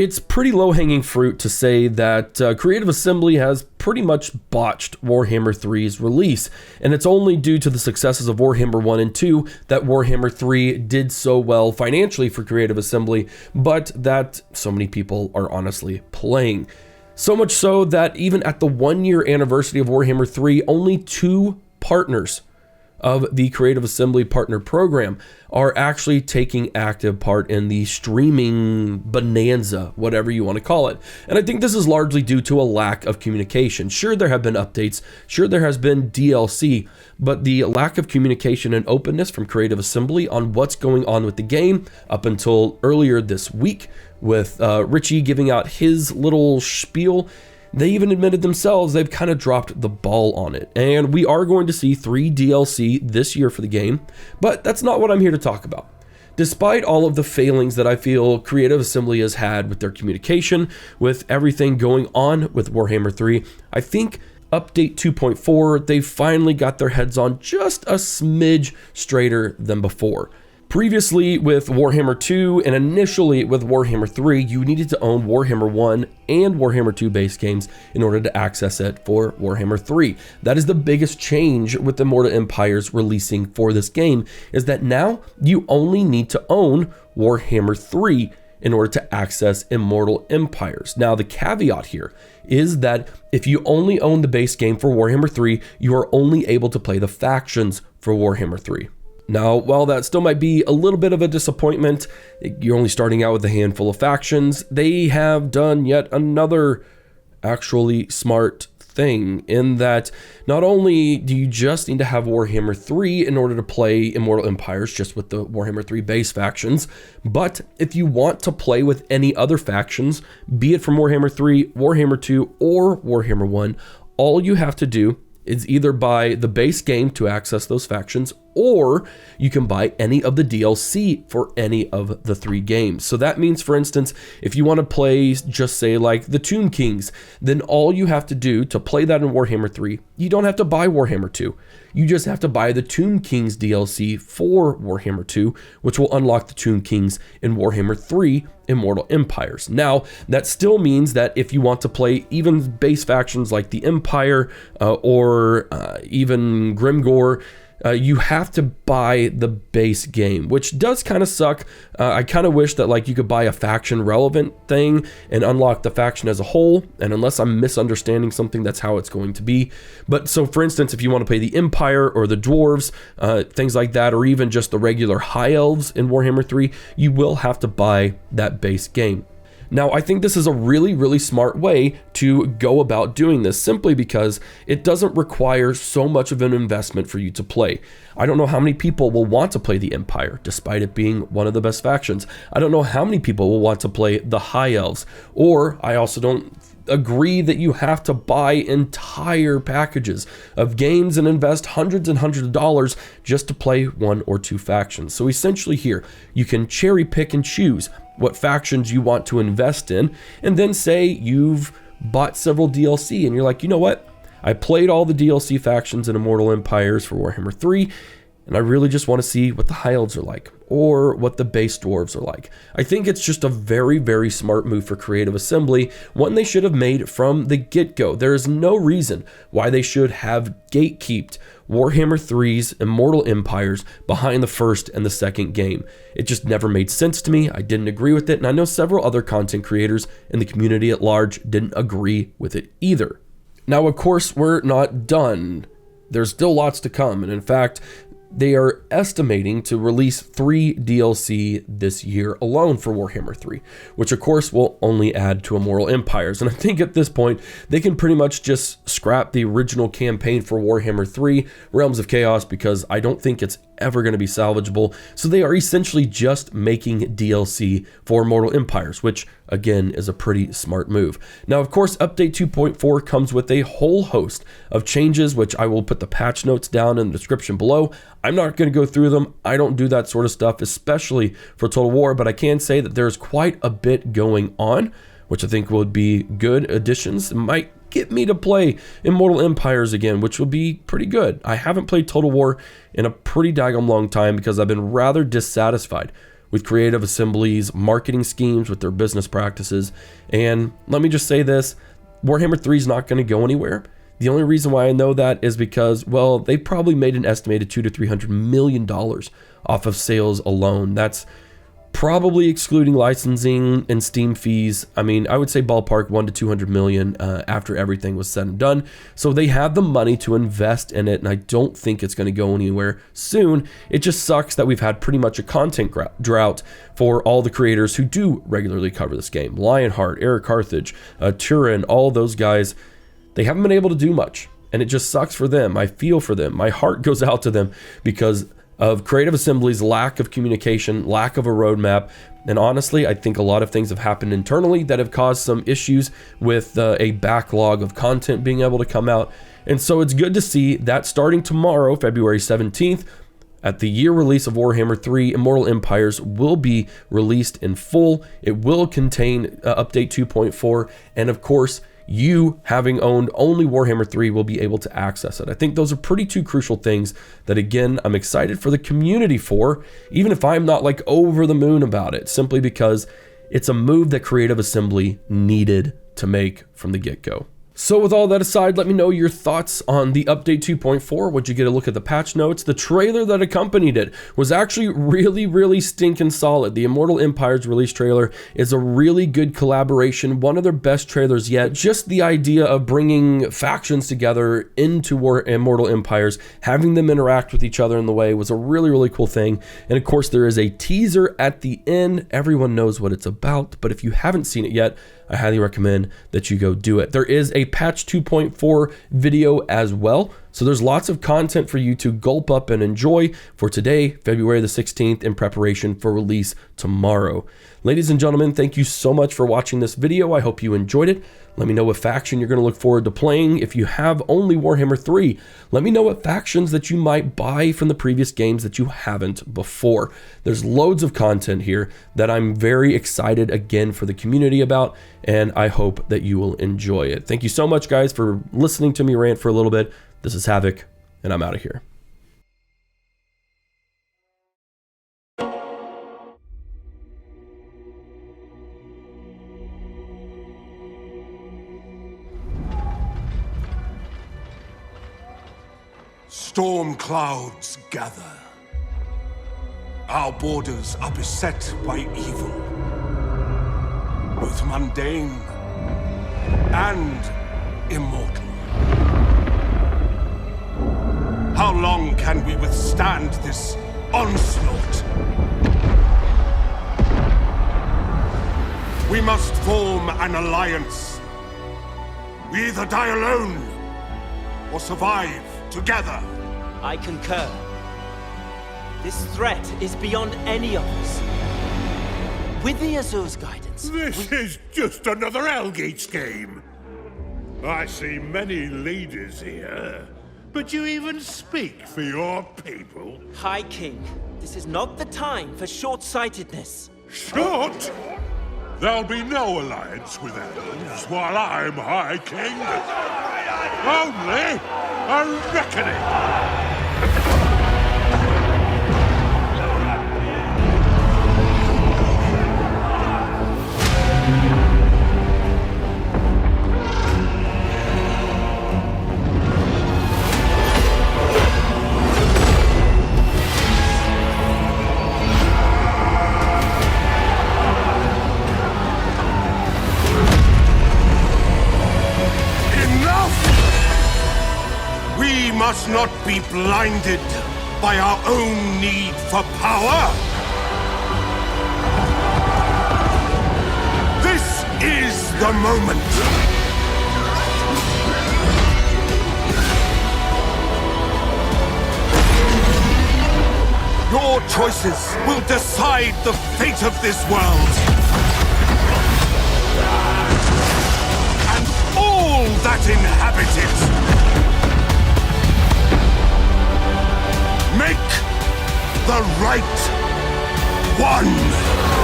It's pretty low-hanging fruit to say that Creative Assembly has pretty much botched Warhammer 3's release, and it's only due to the successes of Warhammer 1 and 2 that Warhammer 3 did so well financially for Creative Assembly, but that so many people are honestly playing. So much so that even at the 1-year anniversary of Warhammer 3, only 2 partners of the Creative Assembly Partner Program are actually taking active part in the streaming bonanza, whatever you want to call it. And I think this is largely due to a lack of communication. Sure, there have been updates, sure there has been DLC, but the lack of communication and openness from Creative Assembly on what's going on with the game up until earlier this week with Richie giving out his little spiel. They even admitted themselves they've kind of dropped the ball on it. And we are going to see 3 DLC this year for the game, but that's not what I'm here to talk about. Despite all of the failings that I feel Creative Assembly has had with their communication, with everything going on with Warhammer 3, I think Update 2.4, they finally got their heads on just a smidge straighter than before. Previously with Warhammer 2 and initially with Warhammer 3, you needed to own Warhammer 1 and Warhammer 2 base games in order to access it for Warhammer 3. That is the biggest change with Immortal Empires releasing for this game, is that now you only need to own Warhammer 3 in order to access Immortal Empires. Now the caveat here is that if you only own the base game for Warhammer 3, you are only able to play the factions for Warhammer 3. Now, while that still might be a little bit of a disappointment, you're only starting out with a handful of factions, they have done yet another actually smart thing in that not only do you just need to have Warhammer 3 in order to play Immortal Empires just with the Warhammer 3 base factions, but if you want to play with any other factions, be it from Warhammer 3, Warhammer 2, or Warhammer 1, all you have to do is either buy the base game to access those factions, or you can buy any of the DLC for any of the 3 games. So that means, for instance, if you want to play, just say like the Tomb Kings, then all you have to do to play that in Warhammer 3, you don't have to buy Warhammer 2. You just have to buy the Tomb Kings DLC for Warhammer 2, which will unlock the Tomb Kings in Warhammer 3 Immortal Empires. Now, that still means that if you want to play even base factions like the Empire or even Grimgore, you have to buy the base game, which does kind of suck. I kind of wish that like you could buy a faction relevant thing and unlock the faction as a whole. And unless I'm misunderstanding something, that's how it's going to be. But so for instance, if you want to play the Empire or the Dwarves, things like that, or even just the regular High Elves in Warhammer 3, you will have to buy that base game. Now, I think this is a really, really smart way to go about doing this, simply because it doesn't require so much of an investment for you to play. I don't know how many people will want to play the Empire, despite it being one of the best factions. I don't know how many people will want to play the High Elves, or I also don't agree that you have to buy entire packages of games and invest hundreds and hundreds of dollars just to play 1 or 2 factions. So essentially here, you can cherry pick and choose what factions you want to invest in, and then say you've bought several DLC and you're like, you know what? I played all the DLC factions in Immortal Empires for Warhammer 3, and I really just want to see what the High Elves are like, or what the base dwarves are like. I think it's just a very, very smart move for Creative Assembly, one they should have made from the get-go. There is no reason why they should have gatekeeped Warhammer 3's Immortal Empires behind the first and the second game. It just never made sense to me. I didn't agree with it, and I know several other content creators in the community at large didn't agree with it either. Now, of course, we're not done. There's still lots to come, and in fact, they are estimating to release 3 DLC this year alone for Warhammer 3, which of course will only add to Immortal Empires. And I think at this point, they can pretty much just scrap the original campaign for Warhammer 3, Realms of Chaos, because I don't think it's ever going to be salvageable. So they are essentially just making DLC for Immortal Empires, which again is a pretty smart move. Now, of course, update 2.4 comes with a whole host of changes, which I will put the patch notes down in the description below. I'm not going to go through them. I don't do that sort of stuff, especially for Total War, but I can say that there's quite a bit going on, which I think would be good additions. It might get me to play Immortal Empires again, which would be pretty good. I haven't played Total War in a pretty daggone long time because I've been rather dissatisfied with Creative Assembly's marketing schemes, with their business practices. And let me just say this, Warhammer 3 is not going to go anywhere. The only reason why I know that is because, well, they probably made an estimated $200 to $300 million off of sales alone. That's probably excluding licensing and Steam fees. I mean, I would say ballpark 100 to 200 million after everything was said and done. So they have the money to invest in it, and I don't think it's going to go anywhere soon. It just sucks that we've had pretty much a content drought for all the creators who do regularly cover this game. Lionheart, Eric Carthage, Turin, all those guys. They haven't been able to do much, and it just sucks for them. I feel for them. My heart goes out to them because of Creative Assembly's lack of communication, lack of a roadmap. And honestly, I think a lot of things have happened internally that have caused some issues with a backlog of content being able to come out. And so it's good to see that starting tomorrow, February 17th, at the year release of Warhammer 3, Immortal Empires will be released in full. It will contain update 2.4, and of course, you, having owned only Warhammer 3, will be able to access it. I think those are pretty two crucial things that, again, I'm excited for the community for, even if I'm not like over the moon about it, simply because it's a move that Creative Assembly needed to make from the get-go. So with all that aside, let me know your thoughts on the update 2.4. Would you get a look at the patch notes? The trailer that accompanied it was actually really stinking solid. The Immortal Empire's release trailer is a really good collaboration, one of their best trailers yet. Just the idea of bringing factions together into Immortal Empires, having them interact with each other in the way was a really cool thing. And of course, there is a teaser at the end. Everyone knows what it's about, but if you haven't seen it yet, I highly recommend that you go do it. There is a patch 2.4 video as well. So there's lots of content for you to gulp up and enjoy for today, February the 16th, in preparation for release tomorrow. Ladies and gentlemen, thank you so much for watching this video. I hope you enjoyed it. Let me know what faction you're going to look forward to playing. If you have only Warhammer 3, let me know what factions that you might buy from the previous games that you haven't before. There's loads of content here that I'm very excited again for the community about, and I hope that you will enjoy it. Thank you so much, guys, for listening to me rant for a little bit. This is Havoc, and I'm out of here. Storm clouds gather. Our borders are beset by evil, both mundane and immortal. How long can we withstand this onslaught? We must form an alliance. We either die alone or survive together. I concur. This threat is beyond any of us. With the Azur's guidance... This is just another Elgates game. I see many leaders here, but you even speak for your people? High King, this is not the time for short-sightedness. Short? There'll be no alliance with elves while I'm High King. Only a reckoning. We must not be blinded by our own need for power. This is the moment. Your choices will decide the fate of this world. And all that inhabit it. Make the right one!